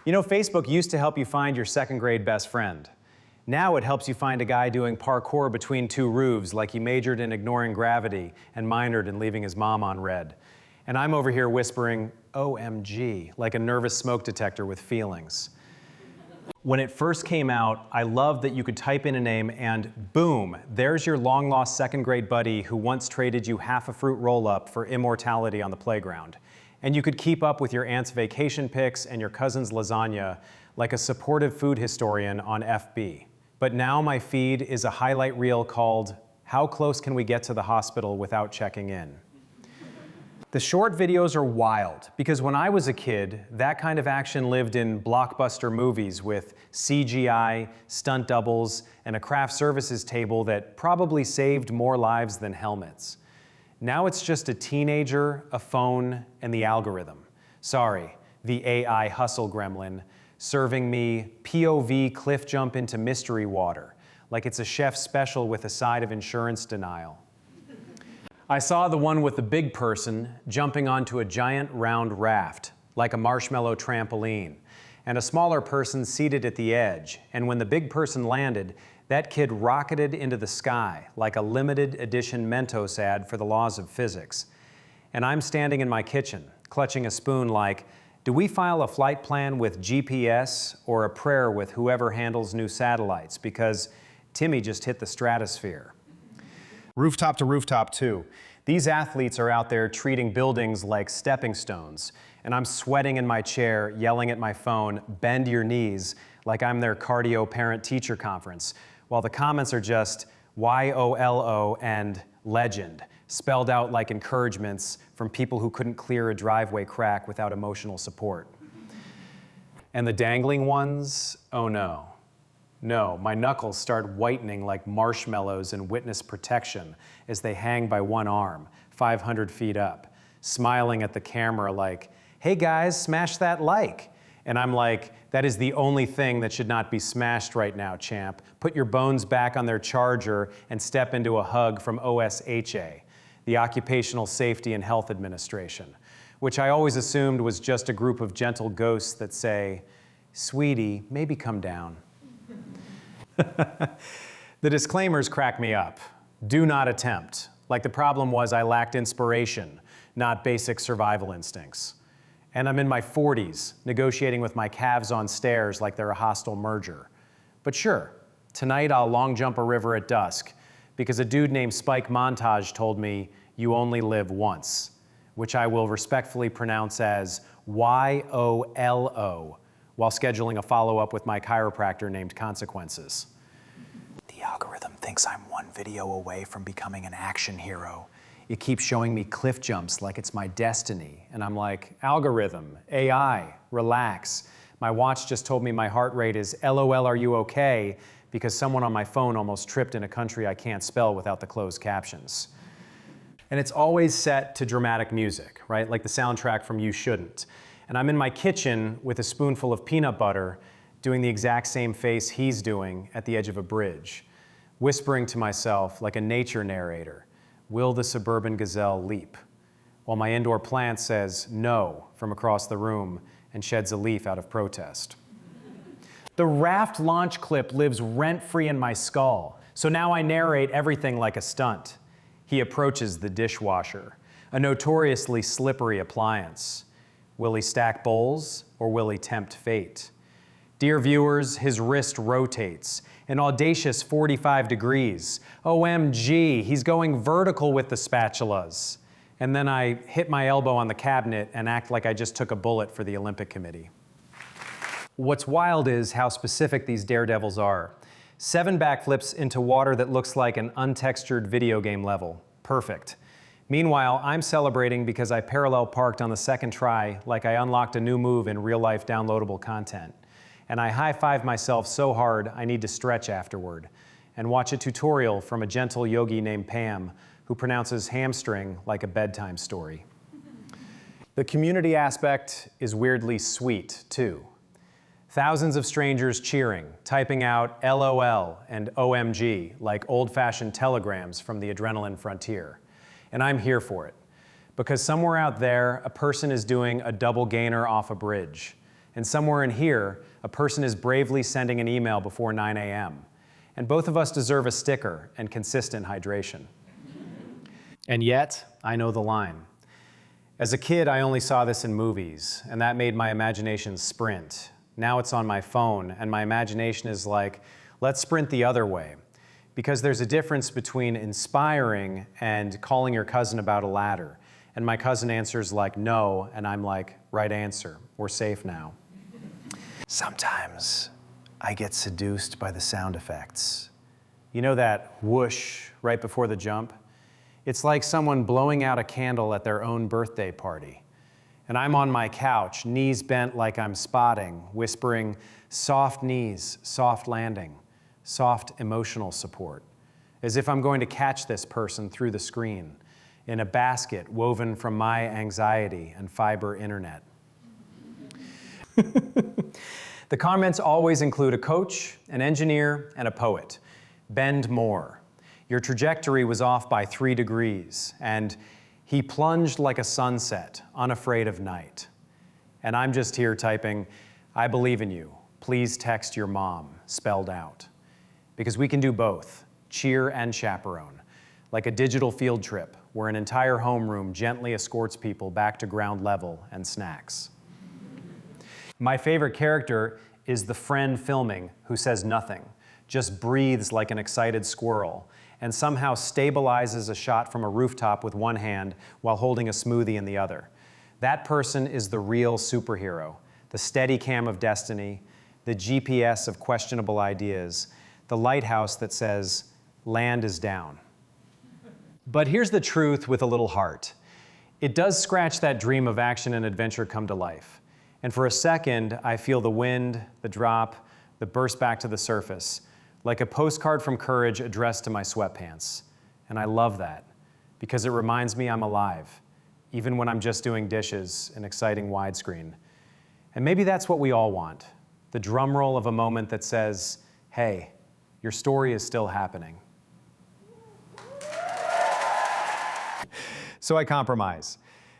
You know, Facebook used to help you find your second grade best friend. Now it helps you find a guy doing parkour between two roofs like he majored in ignoring gravity and minored in leaving his mom on red. And I'm over here whispering, OMG, like a nervous smoke detector with feelings. When it first came out, I loved that you could type in a name and boom, there's your long-lost second grade buddy who once traded you half a fruit roll-up for immortality on the playground. And you could keep up with your aunt's vacation pics and your cousin's lasagna like a supportive food historian on FB. But now my feed is a highlight reel called, How Close Can We Get to the Hospital Without Checking In? The short videos are wild, because when I was a kid, that kind of action lived in blockbuster movies with CGI, stunt doubles, and a craft services table that probably saved more lives than helmets. Now it's just a teenager, a phone, and the algorithm. Sorry, the AI hustle gremlin, serving me POV cliff jump into mystery water, like it's a chef's special with a side of insurance denial. I saw the one with the big person jumping onto a giant round raft, like a marshmallow trampoline, and a smaller person seated at the edge. And when the big person landed, that kid rocketed into the sky like a limited edition Mentos ad for the laws of physics. And I'm standing in my kitchen, clutching a spoon like, do we file a flight plan with GPS or a prayer with whoever handles new satellites? Because Timmy just hit the stratosphere. Rooftop to rooftop, too. These athletes are out there treating buildings like stepping stones, and I'm sweating in my chair, yelling at my phone, bend your knees, like I'm their cardio parent-teacher conference, while the comments are just YOLO and legend, spelled out like encouragements from people who couldn't clear a driveway crack without emotional support. And the dangling ones, oh no. No, my knuckles start whitening like marshmallows in witness protection as they hang by one arm, 500 feet up, smiling at the camera like, hey guys, smash that like. And I'm like, that is the only thing that should not be smashed right now, champ. Put your bones back on their charger and step into a hug from OSHA, the Occupational Safety and Health Administration, which I always assumed was just a group of gentle ghosts that say, sweetie, maybe come down. The disclaimers crack me up. Do not attempt. Like the problem was I lacked inspiration, not basic survival instincts. And I'm in my 40s, negotiating with my calves on stairs like they're a hostile merger. But sure, tonight I'll long jump a river at dusk, because a dude named Spike Montage told me, you only live once, which I will respectfully pronounce as YOLO, while scheduling a follow-up with my chiropractor named Consequences. The algorithm thinks I'm one video away from becoming an action hero. It keeps showing me cliff jumps like it's my destiny. And I'm like, algorithm, AI, relax. My watch just told me my heart rate is LOL, are you okay? Because someone on my phone almost tripped in a country I can't spell without the closed captions. And it's always set to dramatic music, right? Like the soundtrack from You Shouldn't. And I'm in my kitchen with a spoonful of peanut butter, doing the exact same face he's doing at the edge of a bridge, whispering to myself like a nature narrator, will the suburban gazelle leap? While my indoor plant says no from across the room and sheds a leaf out of protest. The raft launch clip lives rent-free in my skull, so now I narrate everything like a stunt. He approaches the dishwasher, a notoriously slippery appliance. Will he stack bowls, or will he tempt fate? Dear viewers, his wrist rotates, an audacious 45 degrees. OMG, he's going vertical with the spatulas. And then I hit my elbow on the cabinet and act like I just took a bullet for the Olympic Committee. What's wild is how specific these daredevils are. 7 backflips into water that looks like an untextured video game level. Perfect. Meanwhile, I'm celebrating because I parallel parked on the second try like I unlocked a new move in real-life downloadable content. And I high-five myself so hard I need to stretch afterward and watch a tutorial from a gentle yogi named Pam who pronounces hamstring like a bedtime story. The community aspect is weirdly sweet, too. Thousands of strangers cheering, typing out LOL and OMG like old-fashioned telegrams from the adrenaline frontier. And I'm here for it, because somewhere out there, a person is doing a double gainer off a bridge, And somewhere in here, a person is bravely sending an email before 9 a.m. And both of us deserve a sticker and consistent hydration. And yet, I know the line. As a kid, I only saw this in movies, and that made my imagination sprint. Now it's on my phone, and my imagination is like, let's sprint the other way. Because there's a difference between inspiring and calling your cousin about a ladder. And my cousin answers like, no, and I'm like, right answer, we're safe now. Sometimes I get seduced by the sound effects. You know that whoosh right before the jump? It's like someone blowing out a candle at their own birthday party. And I'm on my couch, knees bent like I'm spotting, whispering, soft knees, soft landing, soft emotional support, as if I'm going to catch this person through the screen in a basket woven from my anxiety and fiber internet. The comments always include a coach, an engineer, and a poet. Bend more. Your trajectory was off by 3 degrees, and he plunged like a sunset, unafraid of night. And I'm just here typing, I believe in you. Please text your mom, spelled out. Because we can do both, cheer and chaperone, like a digital field trip where an entire homeroom gently escorts people back to ground level and snacks. My favorite character is the friend filming who says nothing, just breathes like an excited squirrel, and somehow stabilizes a shot from a rooftop with one hand while holding a smoothie in the other. That person is the real superhero, the Steadicam of destiny, the GPS of questionable ideas, the lighthouse that says, land is down. But here's the truth with a little heart. It does scratch that dream of action and adventure come to life. And for a second, I feel the wind, the drop, the burst back to the surface, like a postcard from courage addressed to my sweatpants. And I love that, because it reminds me I'm alive, even when I'm just doing dishes in exciting widescreen. And maybe that's what we all want, the drum roll of a moment that says, hey, your story is still happening. So I compromise.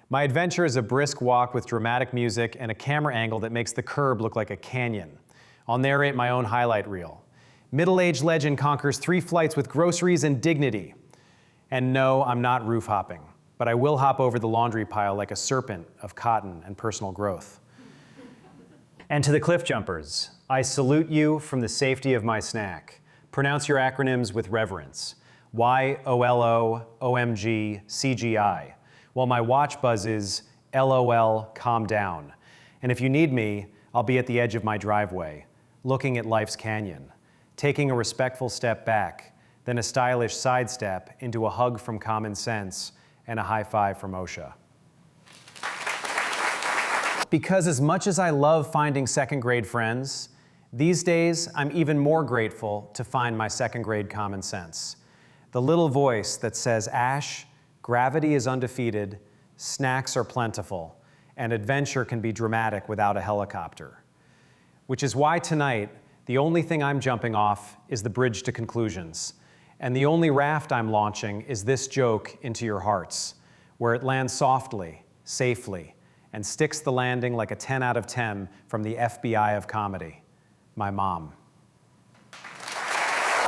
My adventure is a brisk walk with dramatic music and a camera angle that makes the curb look like a canyon. I'll narrate my own highlight reel. Middle-aged legend conquers 3 flights with groceries and dignity. And no, I'm not roof hopping, but I will hop over the laundry pile like a serpent of cotton and personal growth. And to the cliff jumpers, I salute you from the safety of my snack. Pronounce your acronyms with reverence. YOLO, OMG, CGI. While my watch buzzes, LOL, calm down. And if you need me, I'll be at the edge of my driveway, looking at life's canyon, taking a respectful step back, then a stylish sidestep into a hug from common sense and a high five from OSHA. Because as much as I love finding second grade friends, these days I'm even more grateful to find my second grade common sense. The little voice that says, Ash, gravity is undefeated, snacks are plentiful, and adventure can be dramatic without a helicopter. Which is why tonight, the only thing I'm jumping off is the bridge to conclusions. And the only raft I'm launching is this joke into your hearts, where it lands softly, safely, and sticks the landing like a 10 out of 10 from the FBI of comedy, my mom.